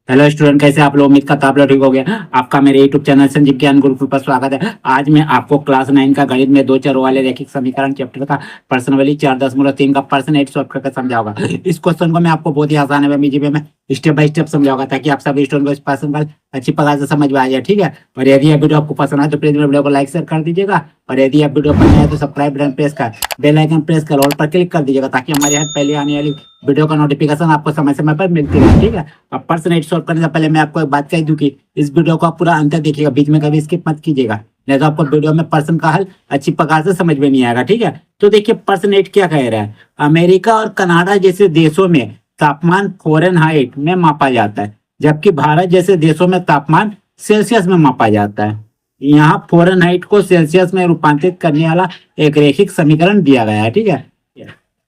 Hello student, कैसे आप लोग? उम्मीद करता आप लोग ठीक हो गया। आपका मेरे यूट्यूब चैनल संजीव ज्ञान गुरुकुल पर स्वागत है। आज मैं आपको क्लास 9 का गणित में दो चरों वाले रैखिक समीकरण चैप्टर का प्रश्नावली 4.3 का पर्सन 8 सॉल्व करके समझाऊंगा। इस क्वेश्चन को मैं आपको बहुत ही आसान है में स्टेप बाय स्टेप समझाऊंगा, ताकि आप सभी स्टूडेंट को इस पर्सन का अच्छी प्रकार से समझ में आ जाए। ठीक है, और यदि यह वीडियो आपको पसंद आए तो प्लीज मेरे वीडियो को लाइक शेयर कर दीजिएगा, और यदि आप वीडियो पसंद आए तो सब्सक्राइब बटन प्रेस कर बेल आइकन प्रेस कर ऑल पर क्लिक कर दीजिएगा, ताकि हमारे यहाँ पहले आने वाली वीडियो का नोटिफिकेशन आपको समय समय पर मिलती रहे। ठीक है, अब पर्सन 8 सॉल्व करने से पहले मैं आपको एक बात कह दूं कि इस वीडियो को आप पूरा अंत देखिएगा, बीच में कभी स्किप मत कीजिएगा, नहीं तो आपको वीडियो में पर्सन का हल अच्छी प्रकार से समझ में नहीं आएगा। ठीक है, तो देखिए पर्सन 8 क्या कह रहा है। अमेरिका और कनाडा जैसे देशों में तापमान फ़ारेनहाइट में मापा जाता है, जबकि भारत जैसे देशों में तापमान सेल्सियस में मापा जाता है। यहाँ फ़ारेनहाइट को सेल्सियस में रूपांतरित करने वाला एक रैखिक समीकरण दिया गया है। ठीक है,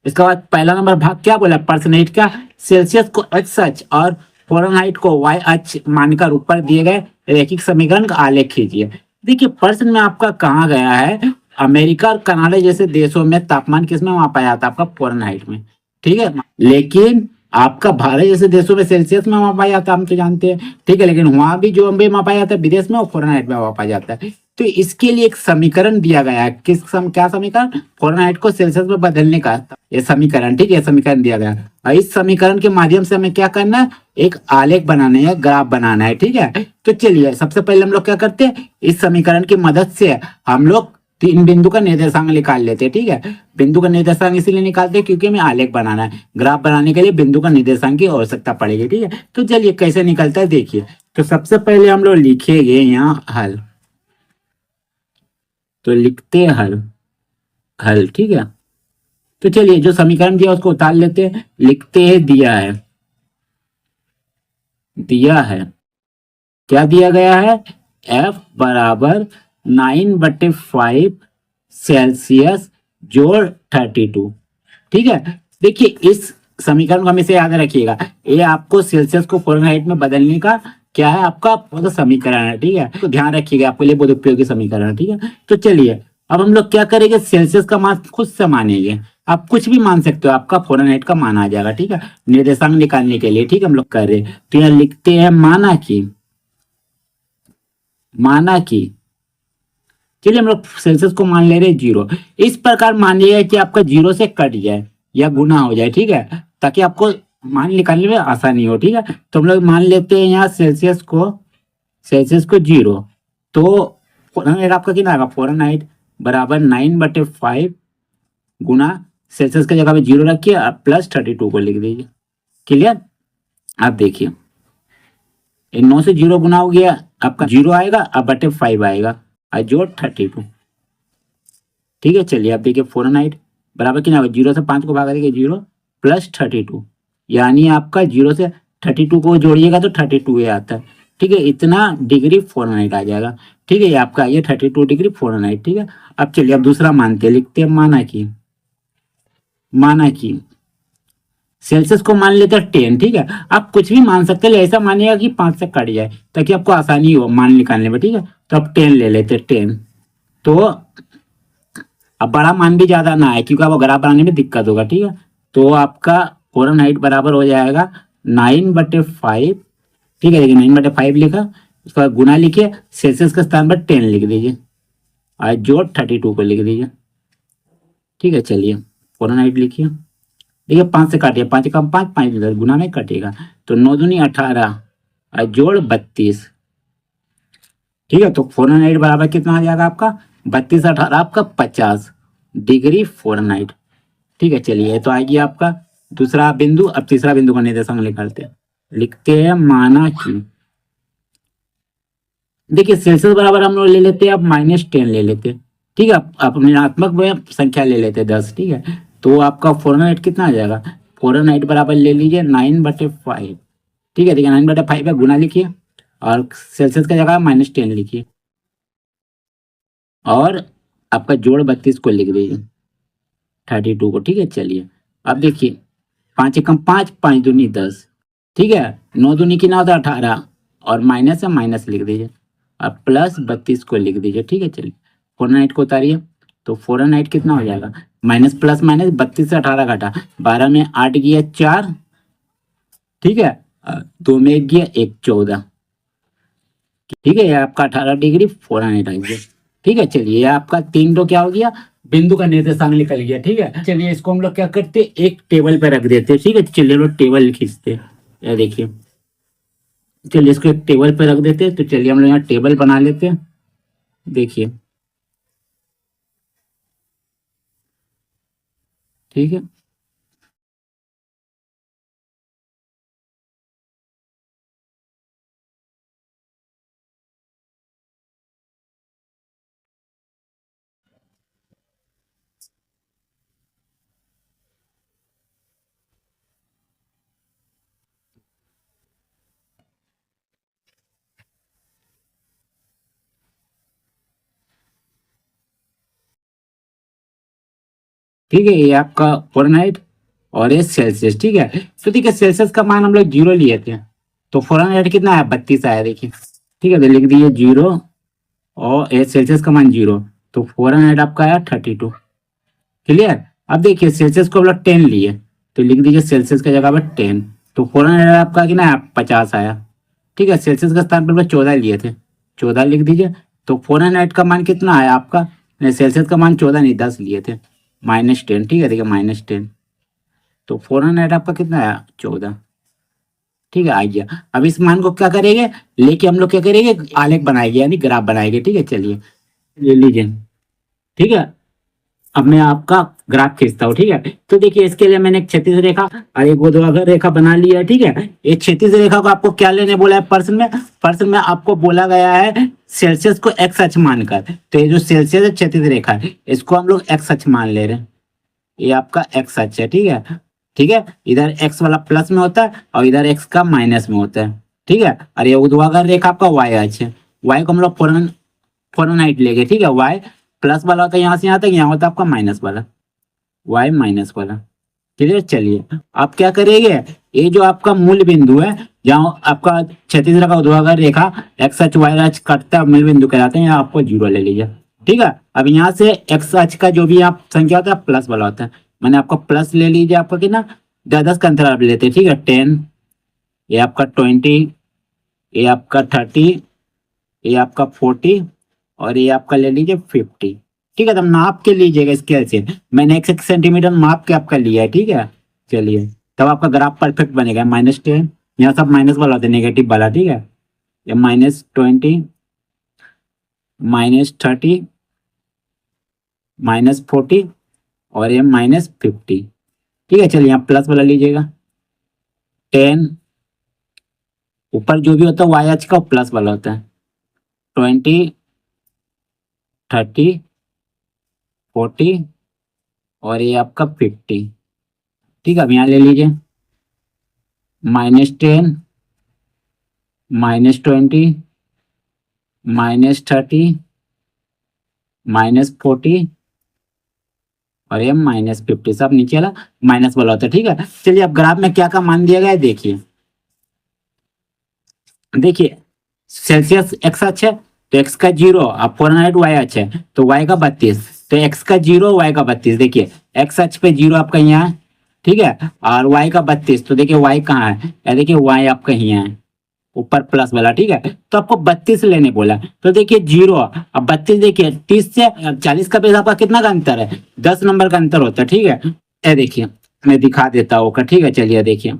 इसके बाद पहला नंबर भाग क्या बोला, पर्सन 8 का सेल्सियस को एक्स अक्ष और फ़ारेनहाइट को वाई अक्ष मानकर ऊपर दिए गए रैखिक समीकरण का आलेख कीजिए। देखिए प्रश्न में आपका कहा गया है अमेरिका और कनाडा जैसे देशों में तापमान किसमें मापा जाता है, आपका फ़ारेनहाइट में। ठीक है, लेकिन आपका भारत जैसे देशों में सेल्सियस में मापा जाता है, हम तो जानते हैं। ठीक है, लेकिन वहां भी जो भी मापा जाता है विदेश में, वो फ़ारेनहाइट में मापा जाता है। तो इसके लिए एक समीकरण दिया गया है। क्या समीकरण? फ़ारेनहाइट को सेल्सियस में बदलने का ये समीकरण। ठीक है, ये समीकरण दिया गया है, और इस समीकरण के माध्यम से हमें क्या करना है, एक आलेख बनाना है, ग्राफ बनाना है। ठीक है, तो चलिए सबसे पहले हम लोग क्या करते हैं, इस समीकरण की मदद से हम लोग तीन बिंदु का निर्देशांक निकाल लेते हैं। ठीक है, बिंदु का निर्देशांक इसीलिए निकालते हैं क्योंकि हमें आलेख बनाना है। ग्राफ बनाने के लिए बिंदु का निर्देशांक की आवश्यकता पड़ेगी। ठीक है, तो चलिए कैसे निकलता है देखिए। तो सबसे पहले हम लोग लिखेंगे यहाँ हल, तो लिखते हैं हल हल। ठीक है, तो चलिए जो समीकरण दिया उसको उतार लेते हैं, लिखते हैं दिया है। क्या दिया गया है, F बराबर 9/5 सेल्सियस जोड़ 32। ठीक है, देखिए इस समीकरण को हमेशा याद रखिएगा, ये आपको सेल्सियस को फ़ारेनहाइट में बदलने का क्या है, आपका वो समीकरण है। ठीक है, तो ध्यान रखिएगा, आपके लिए बहुत उपयोगी समीकरण है। ठीक है, तो चलिए अब हम लोग क्या करेंगे, सेल्सियस का मान खुद से मानेंगे। आप कुछ भी मान सकते हो, आपका फ़ारेनहाइट का मान आ जाएगा। ठीक है, निर्देशांक निकालने के लिए। ठीक है, हम लोग कर रहे हैं, तो यहाँ लिखते हैं माना कि चलिए हम लोग सेल्सियस को मान ले रहे 0। इस प्रकार मानिएगा कि आपका 0 से कट जाए या गुना हो जाए। ठीक है, ताकि आपको मान निकालने में आसानी हो। ठीक है, तो हम लोग मान लेते हैं यहाँ सेल्सियस को 0। तो फ़ारेनहाइट आपका कितना आएगा, फ़ारेनहाइट बराबर 9/5 गुना सेल्सियस की जगह पे 0 रखिए और प्लस 32 को लिख दीजिए। क्लियर, आप देखिए 9 से 0 गुना हो गया, आपका 0 आएगा, अब बटे 5 आएगा और जोड़ 32। ठीक है, चलिए आप देखिए फ़ारेनहाइट बराबर कितना होगा, 0 से 5 को भागा देंगे 0 प्लस 32, यानी आपका 0 से 32 को जोड़िएगा तो 32 आता है। ठीक है, इतना डिग्री फ़ारेनहाइट आ जाएगा। ठीक है, ये आपका ये 32 डिग्री फ़ारेनहाइट। ठीक है, अब चलिए अब दूसरा मानते हैं, लिखते हैं माना कि सेल्सियस को मान लेते हैं 10। ठीक है, आप कुछ भी मान सकते हैं, ऐसा मानिएगा कि 5 से कट जाए ताकि आपको आसानी हो मान निकालने में। ठीक है, तो अब 10 ले लेते हैं 10। तो अब बड़ा मान भी ज्यादा ना है क्योंकि आपको ग्राफ बनाने में दिक्कत होगा। ठीक है, तो आपका फ़ारेनहाइट बराबर हो जाएगा 9/5। ठीक है, देखिए 9/5 लिखा, उसके बाद गुना लिखिए, सेल्सियस के स्थान पर 10 लिख दीजिए और जोड़ 32 को लिख दीजिए। ठीक है, चलिए फ़ारेनहाइट लिखिए, देखिए 5 से काटिए, 5 कम 5, 5 10 गुना में कटेगा, तो 9 दूनी 18 और जोड़ 32। ठीक है, तो फ़ारेनहाइट बराबर कितना आ जाएगा आपका, 32 18 आपका 50 डिग्री फ़ारेनहाइट। ठीक है, चलिए तो आएगी आपका दूसरा बिंदु। अब तीसरा बिंदु का निर्देशांक निकालते हैं, लिखते हैं माना कि देखिए सेल्सियस बराबर हम लोग ले लेते हैं, अब -10 ले लेते हैं। ठीक है, आप ऋणात्मक में संख्या ले लेते हैं 10। ठीक है, तो आपका फ़ारेनहाइट कितना आ जाएगा, फ़ारेनहाइट बराबर ले लीजिए 9/5। ठीक है, देखिए 9/5 है, गुना लिखिए और सेल्सियस का जगह -10 लिखिए और आपका जोड़ 32 को लिख दीजिए 32 को। ठीक है, चलिए अब देखिए 5 एकम 5, 5 दूनी 10। ठीक है, 9 दूनी कितना होता है 18 और माइनस है, माइनस लिख दीजिए और प्लस 32 को लिख दीजिए। ठीक है, चलिए फ़ारेनहाइट को उतारिए, तो फ़ारेनहाइट कितना हो जाएगा, माइनस प्लस माइनस 32 से 18 घटा, 12 में 8 गया 4। ठीक है, दो में एक गया, एक 14। ठीक है, ये आपका 18 डिग्री 400 आ गया। ठीक है, चलिए ये आपका 3 तो क्या हो गया, बिंदु का निर्देशांक निकल गया। ठीक है, चलिए इसको हम लोग क्या करते हैं, एक टेबल पे रख देते हैं। ठीक है, चलिए लोग टेबल खींचते हैं। ये देखिए, चलिए इसको एक टेबल पे रख देते हैं। तो चलिए हम लोग यहाँ टेबल बना लेते हैं। देखिए, ठीक है, ठीक है, ये आपका फ़ारेनहाइट और ये सेल्सियस। ठीक है, तो देखिए सेल्सियस का मान हम लोग 0 लिए थे, तो फ़ारेनहाइट कितना है, 32 आया। देखिए, ठीक है, तो लिख दिए 0 और ये सेल्सियस का मान 0, तो फ़ारेनहाइट आपका आया 32। क्लियर। अब देखिए सेल्सियस को हम लोग 10 लिए, तो लिख दीजिए सेल्सियस की जगह पर 10, तो फ़ारेनहाइट आपका कितना है, 50 आया। ठीक है, सेल्सियस का स्थान पर हम लोग 14 लिए थे, 14 लिख दीजिए। तो फ़ारेनहाइट का मान कितना आया आपका, नहीं सेल्सियस का मान 14 नहीं 10 लिए थे, -10। ठीक है, देखिए -10, तो फ़ारेनहाइट आपका कितना आया, 14। ठीक है, आ गया। अब इस मान को क्या करेंगे, लेके हम लोग क्या करेंगे, आलेख बनाएंगे यानी ग्राफ बनाएंगे। ठीक है, चलिए ले लीजिए। ठीक है, अब मैं आपका ग्राफ खींचता हूँ। ठीक है, तो देखिए इसके लिए मैंने एक क्षैतिज रेखा और एक ऊर्ध्वाधर रेखा बना लिया है। ठीक है, ये क्षैतिज रेखा को आपको क्या लेने बोला है प्रश्न में, प्रश्न में आपको बोला गया है सेल्सियस को एक्स अक्ष मानकर। तो ये जो सेल्सियस है क्षैतिज रेखा है, इसको हम लोग एक्स अक्ष मान ले रहे हैं। ये आपका एक्स अक्ष है। ठीक है, ठीक है, इधर एक्स वाला प्लस में होता है और इधर एक्स का माइनस में होता है। ठीक है, और ये ऊर्ध्वाधर रेखा आपका वाई अक्ष है। वाई को हम लोग फ़ारेनहाइट लेंगे। ठीक है, वाई प्लस वाला होता है, यहाँ से यहाँ तक, यहाँ होता है आपका माइनस वाला, वाई माइनस वाला। क्लियर। चलिए आप क्या करेंगे, ये जो आपका मूल बिंदु है, जहाँ आपका क्षैतिज रेखा ऊर्ध्वाधर रेखा एक्स अक्ष वाई अक्ष कटता है, मूल बिंदु कहलाते हैं, यहाँ आपको 0 ले लीजिए। ठीक है, अब यहाँ से एक्स अक्ष का जो भी आप संख्या होता है प्लस वाला होता है, मैंने आपको प्लस ले लीजिए। आपका कितना, 10 का अंतर आप लेते हैं। ठीक है, 10, ये आपका 20, ये आपका 30, ये आपका 40 और ये आपका ले लीजिए 50। ठीक है, तब नाप के लीजिएगा स्केल से, मैंने 1 सेंटीमीटर माप के आपका लिया है। ठीक है, चलिए तब आपका ग्राफ परफेक्ट बनेगा। -10, यहाँ सब माइनस वाला होता है, नेगेटिव वाला। ठीक है, ये -20, -30, -40 और ये -50। ठीक है, चलिए यहाँ प्लस वाला लीजिएगा। 10, ऊपर जो भी होता है वाई अक्ष का प्लस वाला होता है। 20, 30, 40 और ये आपका 50। ठीक है, अब यहाँ ले लीजिए -10, -20, -30, -40 और ये -50, सब नीचे वाला माइनस वाला होता है। ठीक है, चलिए अब ग्राफ में क्या का मान दिया गया है देखिए। देखिए सेल्सियस एक्स अक्ष है, तो एक्स का 0, अब फ़ारेनहाइट वाई अक्ष है, तो वाई का 32, तो एक्स का 0 वाई का 32। देखिए एक्स अक्ष पे 0 आपका यहाँ है। ठीक है, और वाई का 32, तो देखिए वाई कहाँ है, या देखिए वाई आपका यहाँ है, ऊपर प्लस वाला। ठीक है, तो आपको 32 लेने बोला, तो देखिए 0, अब 32, देखिए 30 से 40 का बेस आपका कितना का अंतर है, 10 नंबर का अंतर होता है। ठीक है, ये देखिए मैं दिखा देता हूँ। ठीक है, चलिए देखिए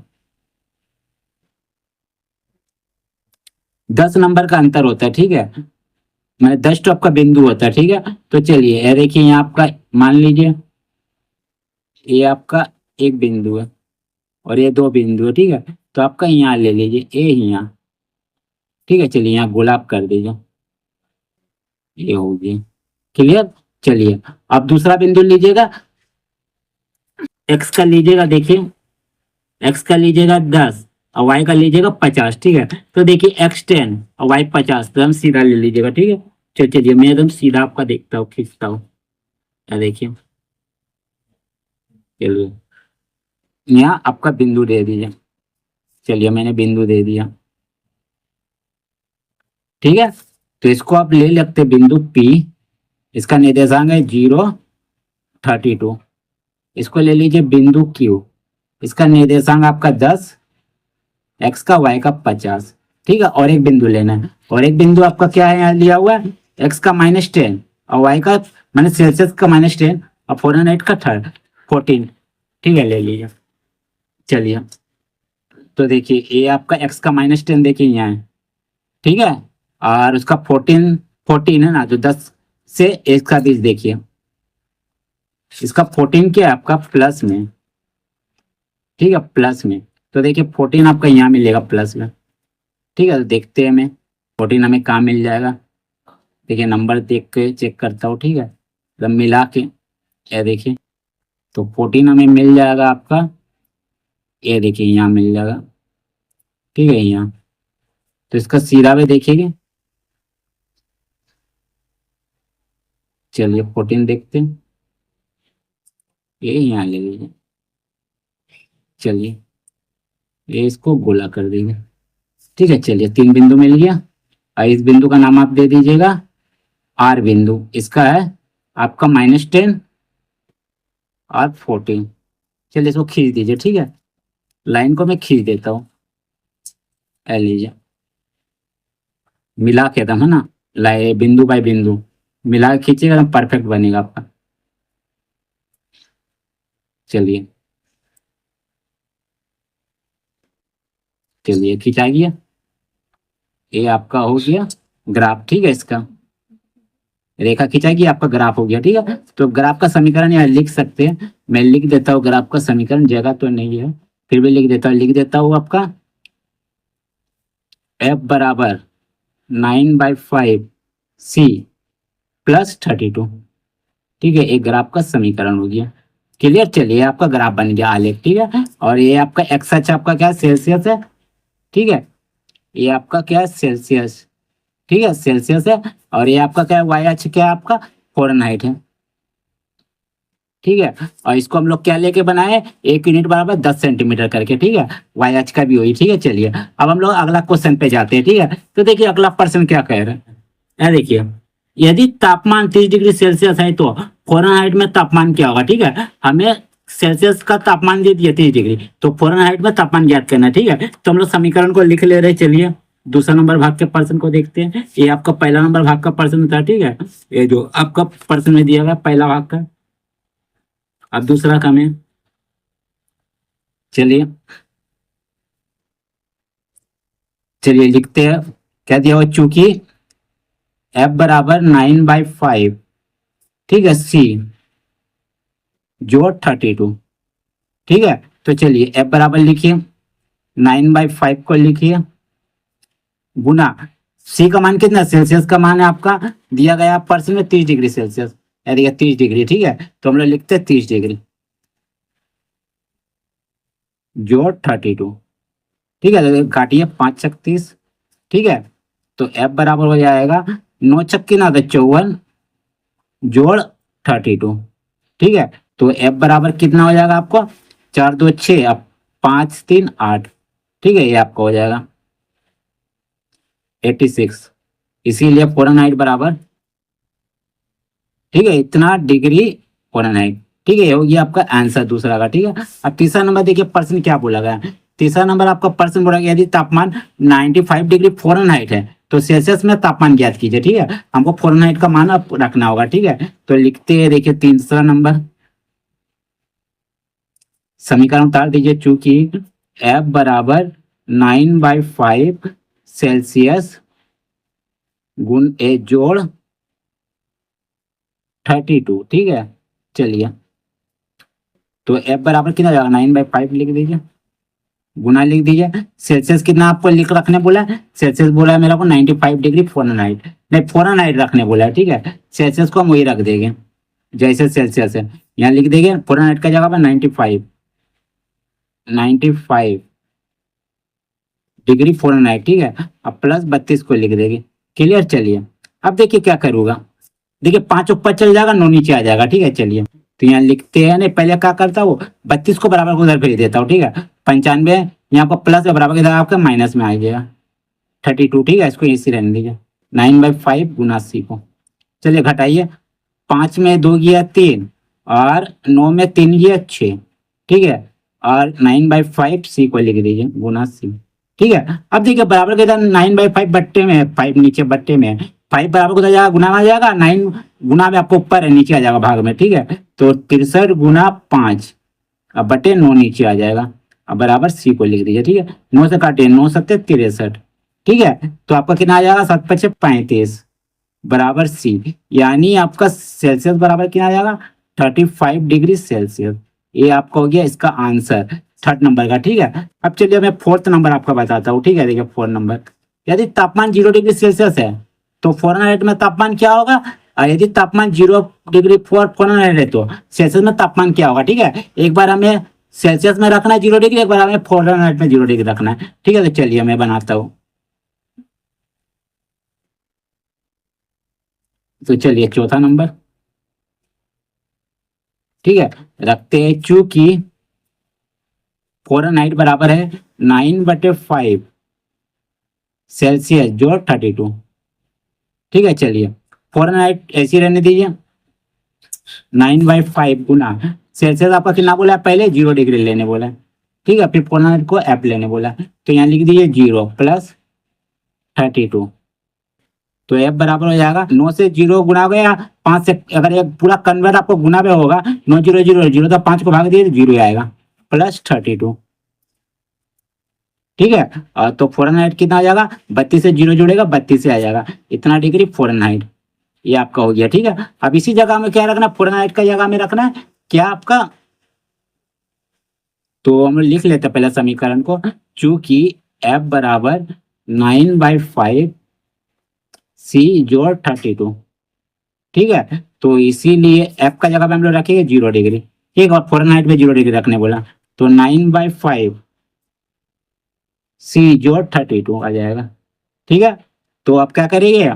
10 नंबर का अंतर होता है। ठीक है, मैंने 10 तो आपका बिंदु होता है। ठीक है, तो चलिए ये देखिए यहाँ आपका मान लीजिए ये आपका एक बिंदु है और ये दो बिंदु है। ठीक है, तो आपका यहाँ ले लीजिए ए यहाँ। ठीक है, चलिए यहाँ गुलाब कर दीजिए, ये हो गया। क्लियर। चलिए अब दूसरा बिंदु लीजिएगा, एक्स का लीजिएगा। देखिए एक्स का लीजिएगा 10 और वाई का लीजिएगा 50। ठीक है, तो देखिए एक्स 10 और वाई 50, तो हम सीधा ले लीजिएगा। ठीक है, चलिए मैं एकदम सीधा आपका देखता हूँ, खींचता हूँ। देखिए चलिए यहाँ आपका बिंदु दे दीजिए। चलिए मैंने बिंदु दे दिया। ठीक है, तो इसको आप ले लगते बिंदु P, इसका निर्देशांक है 0, 32। इसको ले लीजिए बिंदु Q, इसका निर्देशांक आपका 10 x का y का 50, ठीक है। और एक बिंदु लेना है, और एक बिंदु आपका क्या है यहाँ लिया हुआ है, x का -10 और y का मैंने सेल्सियस का -10 और फ़ारेनहाइट का 14, ठीक है, ले लीजिए। चलिए तो देखिए ये आपका x का -10 देखिए यहाँ है, ठीक है, और उसका 14 है ना, जो 10 से 1 का 20 देखिए, इसका 14 क्या है आपका प्लस में, ठीक है, प्लस में। तो देखिए 14 आपका यहाँ मिलेगा प्लस में, ठीक है। तो देखते हैं, हमें 14 हमें कहाँ मिल जाएगा, देखिए नंबर देख के चेक करता हूँ, ठीक है, जब मिला के ये देखिए, तो 14 हमें मिल जाएगा आपका, ये देखिए यहाँ मिल जाएगा, ठीक है, यहाँ। तो इसका सीधा भी देखिएगा, चलिए 14 देखते हैं, ये यहाँ ले लीजिए, चलिए ये इसको गोला कर देंगे, ठीक है। चलिए 3 बिंदु मिल गया, और इस बिंदु का नाम आप दे दीजिएगा आर बिंदु, इसका है आपका -10 और 14। चलिए इसको खींच दीजिए, ठीक है, लाइन को मैं खींच देता हूँ, लीजिए मिला के एकदम, है ना, लाए बिंदु बाय बिंदु मिला के खींचिएगा, एकदम परफेक्ट बनेगा आपका। चलिए चलिए खींचा गया, ये आपका हो गया ग्राफ, ठीक है, इसका रेखा खिंचाएगी, आपका ग्राफ हो गया, ठीक है। तो ग्राफ का समीकरण यहाँ लिख सकते हैं, मैं लिख देता हूँ ग्राफ का समीकरण, जगह तो नहीं है फिर भी लिख देता हूँ, लिख देता हूँ आपका f बराबर 9/5 c प्लस 32, ठीक है, एक ग्राफ का समीकरण हो गया, क्लियर। चलिए आपका ग्राफ बन गया आलेख, ठीक है। और ये आपका एक्स अक्ष आपका क्या है, सेल्सियस है, ठीक है, ये आपका क्या है सेल्सियस, ठीक है, सेल्सियस है। और ये आपका क्या है वाई अक्ष, क्या है आपका फ़ारेनहाइट है, ठीक है। और इसको हम लोग क्या लेके बनाए, 1 यूनिट बराबर 10 सेंटीमीटर करके, ठीक है, वाई अक्ष का भी हुई, ठीक है। चलिए अब हम लोग अगला क्वेश्चन पे जाते हैं, ठीक है। तो देखिए अगला प्रश्न क्या कह रहे हैं, देखिए यदि तापमान 30 डिग्री सेल्सियस है तो फ़ारेनहाइट में तापमान क्या होगा, ठीक है। हमें सेल्सियस का तापमान दे दिया 30 डिग्री, तो फ़ारेनहाइट में तापमान ज्ञात करना है, ठीक है। तो हम लोग समीकरण को लिख ले रहे हैं। चलिए दूसरा नंबर भाग के प्रश्न को देखते हैं, ये आपका पहला नंबर भाग का प्रश्न था, ठीक है, ये जो आपका प्रश्न में दिया गया पहला भाग का। अब दूसरा का में चलिए चलिए लिखते हैं, क्या दिया हुआ, चूंकि f बराबर 9/5, ठीक है, c जोड़ 32, ठीक है। तो चलिए f बराबर लिखिए 9/5 को लिखिए गुना c का मान कितना, सेल्सियस का मान है आपका दिया गया प्रश्न में 30 डिग्री सेल्सियस, यानी 30 डिग्री, ठीक है। तो हम लोग लिखते हैं 30 डिग्री जोड़ 32, ठीक है, काटिए 5 छक 30, ठीक है। तो f बराबर हो जाएगा 9 छक्के ना 54 जोड़ 32, ठीक है। तो f बराबर कितना हो जाएगा आपको, 4 2 6, अब 5 3 8, ठीक है, ये आपका हो जाएगा 86, इसीलिए फ़ारेनहाइट बराबर, ठीक है, इतना डिग्री फ़ारेनहाइट, ठीक है, ये हो गया आपका आंसर दूसरा का, ठीक है। अब तीसरा नंबर देखिए प्रश्न क्या बोला गया, तीसरा नंबर आपका प्रश्न बोला गया यदि तापमान 95 डिग्री फ़ारेनहाइट है तो सेल्सियस में तापमान ज्ञात कीजिए, ठीक है। हमको फ़ारेनहाइट का मान अब रखना होगा, ठीक है। तो लिखते हैं, देखिए तीसरा नंबर समीकरण उतार दीजिए, चूंकि f बराबर 9/5 सेल्सियस गुण ए जोड़ 32, ठीक है। चलिए तो f बराबर कितना जाएगा, 9/5 लिख दीजिए, गुना लिख दीजिए, सेल्सियस कितना आपको लिख रखने बोला है, सेल्सियस बोला है मेरा को 95 डिग्री फ़ारेनहाइट, नहीं फ़ारेनहाइट रखने बोला है, ठीक है। सेल्सियस को हम वही रख देंगे जैसे सेल्सियस है, यहाँ लिख देंगे फ़ारेनहाइट का जगह पर 95 डिग्री फ़ारेनहाइट, ठीक है। अब प्लस 32 को लिख देंगे, क्लियर। चलिए अब देखिए क्या करूँगा, देखिए 5 ऊपर चल जाएगा 9 नीचे आ जाएगा, ठीक है। चलिए तो यहाँ लिखते हैं, नहीं पहले क्या करता हूँ 32 को बराबर को उधर भेज देता हूँ, ठीक है। 95 यहाँ पर प्लस है बराबर इधर आपका माइनस में आ जाएगा 32, ठीक है, इसको इसी रहने दीजिए 9/5 गुना सी को। चलिए घटाइए, 5 में 2 गया 3 और 9 में 3 गया 6, ठीक है, और 9/5 सी को लिख दीजिए गुना सी, ठीक है। अब देखिए बराबर के इधर 9/5 बट्टे में है, 5 नीचे बट्टे में है, 5 बराबर को जाएगा गुना में आ जाएगा, 9 गुना में आपको ऊपर है, नीचे आ जाएगा भाग में, ठीक है। तो 63 गुना 5 अब बटे 9 नीचे आ जाएगा। अब बराबर सी को लिख दीजिए, ठीक है। 9 से काटिए, 9 सत्ते 63, ठीक है। तो आपका कितना आ जाएगा, 7 पचे 35 बराबर सी, यानी आपका सेल्सियस बराबर कितना आ जाएगा, 35 डिग्री सेल्सियस। ये आपका हो गया इसका आंसर थर्ड नंबर का, ठीक है। अब चलिए मैं फोर्थ नंबर आपका बताता हूँ, ठीक है। देखिए फोर्थ नंबर, यदि तापमान 0 डिग्री सेल्सियस है तो फ़ारेनहाइट में तापमान क्या होगा, और यदि तापमान 0 डिग्री फ़ारेनहाइट है तो सेल्सियस में तापमान क्या होगा, ठीक है। एक बार हमें सेल्सियस में रखना है 0 डिग्री, एक बार हमें फ़ारेनहाइट में 0 डिग्री रखना है, ठीक है। तो चलिए मैं बनाता हूँ। तो चलिए चौथा नंबर, ठीक है, रखते हैं। चूंकि फ़ारेनहाइट बराबर है 9/5 सेल्सियस जोड़ 32, ठीक है। चलिए फ़ारेनहाइट ऐसी रहने दीजिए, 9/5 गुना सेल्सियस आपका कितना बोला है, पहले 0 डिग्री लेने बोला है, ठीक है। फिर फ़ारेनहाइट को एफ लेने बोला है, तो यहाँ लिख दीजिए 0 प्लस 32। तो एफ बराबर हो जाएगा 9 से 0 गुना हो गया, 5 से अगर एक पूरा कन्वर्ट आपको गुना में होगा, 9 0 0 0 तो 5 को भाग दिए 0 आएगा, प्लस 32, ठीक है। और तो फ़ारेनहाइट कितना आ जाएगा, 32 से 0 जुड़ेगा, 32 से आ जाएगा, इतना डिग्री फ़ारेनहाइट, ये आपका हो गया, ठीक है। अब इसी जगह में क्या रखना, फ़ारेनहाइट का जगह में रखना है क्या आपका, तो हम लिख लेते हैं पहले समीकरण को। चूंकि एफ बराबर 9/5 सी जोड़ 32, ठीक है। तो इसीलिए एफ का जगह पे हम लोग रखेंगे 0 डिग्री, ठीक, और फ़ारेनहाइट में 0 डिग्री रखने बोला, तो 9/5 सी जोड़ 32 आ जाएगा, ठीक है। तो आप क्या करेंगे,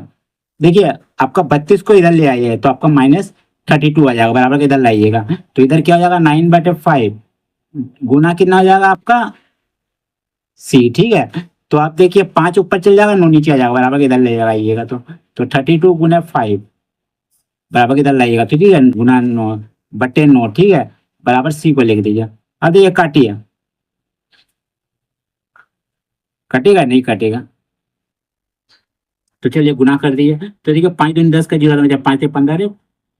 देखिए आपका 32 को इधर ले आइए तो आपका -32 आ जाएगा, बराबर के इधर लाइएगा, तो इधर क्या हो जाएगा 9/5 गुना कितना हो जाएगा आपका सी, ठीक है। तो आप देखिए 5 ऊपर चल जाएगा, 9 नीचे आ जाएगा, बराबर के इधर ले आइएगा, तो 32 गुना 5 बराबर के इधर लाइएगा, ठीक है, गुना 9 बटे 9, ठीक है, बराबर सी को लिख दीजिए। अब देखिए काटिए, कटेगा नहीं कटेगा, तो चलिए गुना कर दिए, तो देखिए 5 दूनी 10 का 0, 5 से 15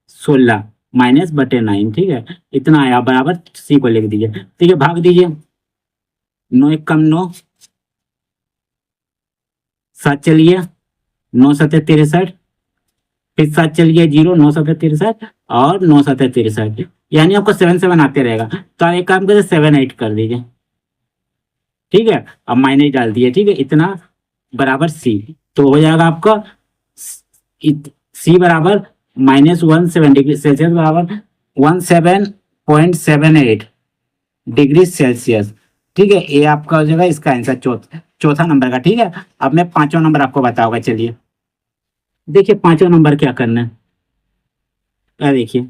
16 माइनस बटे 9, ठीक है, इतना आया, बराबर सी को लिख दीजिए, ठीक है। भाग दीजिए, 9 एक कम 9, 7 चलिए, 9 सत्ते 63, फिर 7 चलिए 0, 9 सत्ते 63 और 9 सत्ते 63, यानी आपको 7 7 आते रहेगा, तो आप एक काम करिए 7 8 कर दीजिए, ठीक है। अब माइनस डाल दिए, ठीक है, इतना बराबर सी, तो हो जाएगा आपका सी बराबर -17 डिग्री सेल्सियस बराबर 17.78 डिग्री सेल्सियस, ठीक है। ये आपका हो जाएगा इसका आंसर चौथा नंबर का, ठीक है। अब मैं पांचवा नंबर आपको बताऊंगा, चलिए देखिए पांचवा नंबर क्या करना है, देखिए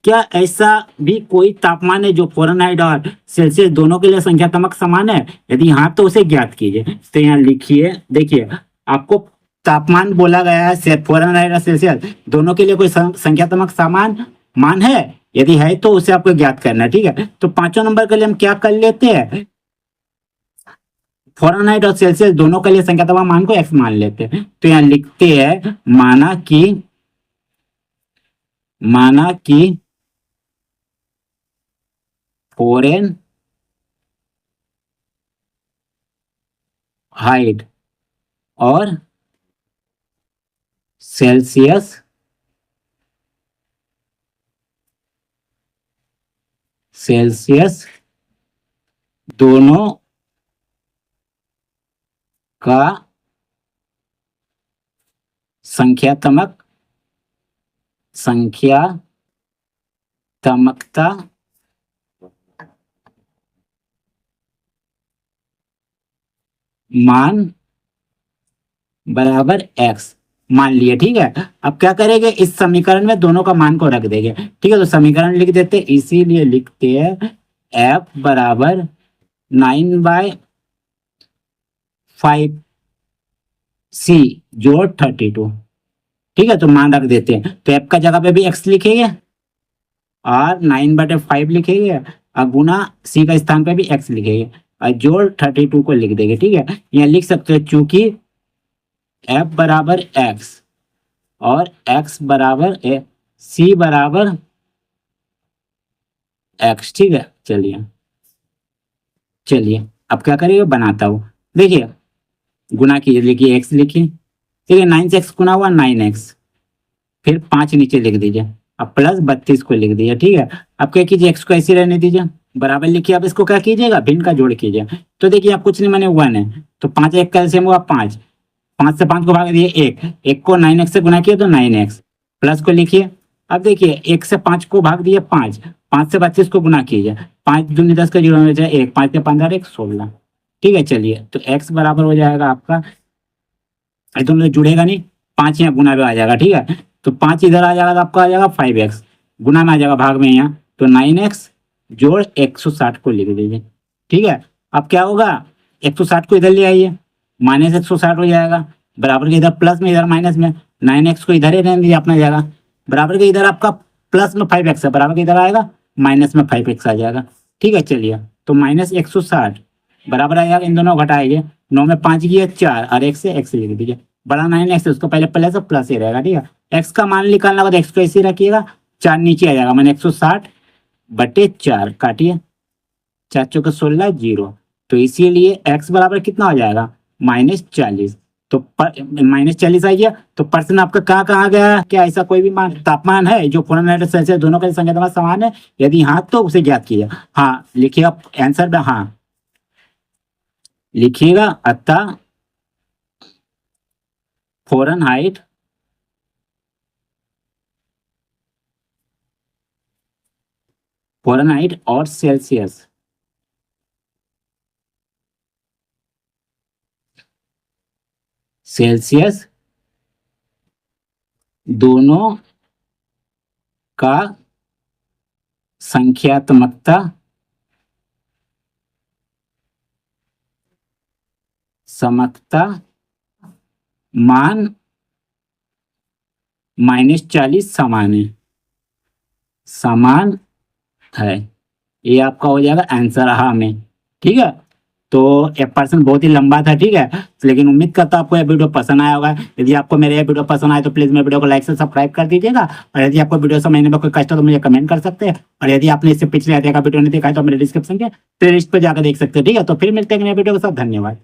क्या ऐसा भी कोई तापमान है जो फ़ारेनहाइट और सेल्सियस दोनों के लिए संख्यात्मक समान है, यदि हाँ तो उसे ज्ञात कीजिए। तो यहाँ लिखिए, देखिए आपको तापमान बोला गया है फ़ारेनहाइट और सेल्सियस दोनों के लिए कोई संख्यात्मक समान मान है, यदि है तो उसे आपको ज्ञात करना है, ठीक है। तो पांचवा नंबर के लिए हम क्या कर लेते हैं, फ़ारेनहाइट और सेल्सियस दोनों के लिए संख्यात्मक मान को x मान लेते हैं, तो यहाँ लिखते हैं माना कि फ़ारेनहाइट और सेल्सियस दोनों का संख्यात्मकता मान बराबर x मान लिए, ठीक है। अब क्या करेंगे, इस समीकरण में दोनों का मान को रख देंगे, ठीक है। तो समीकरण लिख देते, इसीलिए लिखते हैं f बराबर 9/5 सी जोड़ 32, ठीक है। तो मान रख देते हैं, तो f का जगह पे भी x लिखेंगे और 9/5 लिखेंगे और गुना सी का स्थान पे भी x लिखेंगे, और जोड़ 32 को लिख देंगे। ठीक है, यहाँ लिख सकते हो चूंकि f बराबर x और x बराबर c बराबर x। ठीक है, चलिए चलिए अब क्या करिए, बनाता हूँ। देखिए गुना कीजिए, लिखिए x लिखिए। ठीक है, 9x गुना हुआ 9x, फिर 5 नीचे लिख दीजिए, अब प्लस 32 को लिख दीजिए। ठीक है, अब क्या कीजिए, x को ऐसे रहने दीजिए, बराबर लिखिए। अब इसको क्या कीजिएगा, भिन्न का जोड़ कीजिए। तो देखिए आप कुछ नहीं माने 1 है, तो 5 1 का एलसीएम हुआ 5, 5 से 5 को भाग दिए 1, 1 को 9x से गुना किया तो 9x, प्लस को लिखिए। अब देखिए 1 से 5 को भाग दिए 5, 5 से 32 को गुना कीजिए, 5 दूनी 10 का 0 में जाए 1, 5 के 15 1 16। ठीक है, चलिए तो x बराबर हो जाएगा आपका, दोनों जुड़ेगा नहीं, 5 यहाँ गुना में आ जाएगा। ठीक है, तो 5 इधर आ जाएगा तो आपका आ जाएगा 5x, गुना में आ जाएगा भाग में यहाँ, तो 9x जोड़ 160 को लिख दीजिए। ठीक है, अब क्या होगा, 160 को इधर ले आइए, माइनस 160 हो जाएगा, बराबर के इधर प्लस में इधर माइनस में, 9x को इधर ही रहने दीजिए अपना जाएगा, बराबर के इधर आपका प्लस में 5x है, बराबर के इधर आएगा माइनस में 5x आ जाएगा। ठीक है, चलिए तो माइनस 160 बराबर आ जाएगा, इन दोनों घटाएंगे, 9 में 5 की 4 और 1 से x लिख दीजिए, बड़ा 9x है उसको पहले प्लस और प्लस ही रहेगा। ठीक है, x का मान निकालना होगा तो x को ऐसे रखिएगा, 4 नीचे आ जाएगा, मैंने 160 बटे 4 काटिए, 4 चौके 16 0, तो इसीलिए x बराबर कितना हो जाएगा, -40। तो -40 आ गया, तो पर्सन आपका कहाँ गया, क्या ऐसा कोई भी मान तापमान है जो 400 सेल्सियस दोनों का संख्या समान है, यदि हाँ तो उसे ज्ञात कीजिए। हाँ लिखिएगा आंसर में, हाँ लिखिएगा, अतः फ़ारेनहाइट और सेल्सियस दोनों का संख्यात्मकता मान -40 समान है, ये आपका हो जाएगा आंसर हाँ में। ठीक है, तो ये पर्सन बहुत ही लंबा था। ठीक है, लेकिन उम्मीद करता हूं आपको यह वीडियो पसंद आया होगा। यदि आपको मेरे ये वीडियो पसंद आए तो प्लीज मेरे वीडियो को लाइक से सब्सक्राइब कर दीजिएगा, और यदि आपको वीडियो समझने में कोई कष्ट हो तो मुझे कमेंट कर सकते हैं, और यदि आपने इससे पिछले आते का वीडियो नहीं देखा है तो मेरे डिस्क्रिप्शन के प्लेलिस्ट पर जाकर देख सकते हैं। ठीक है, तो फिर मिलते हैं नए वीडियो के साथ, धन्यवाद।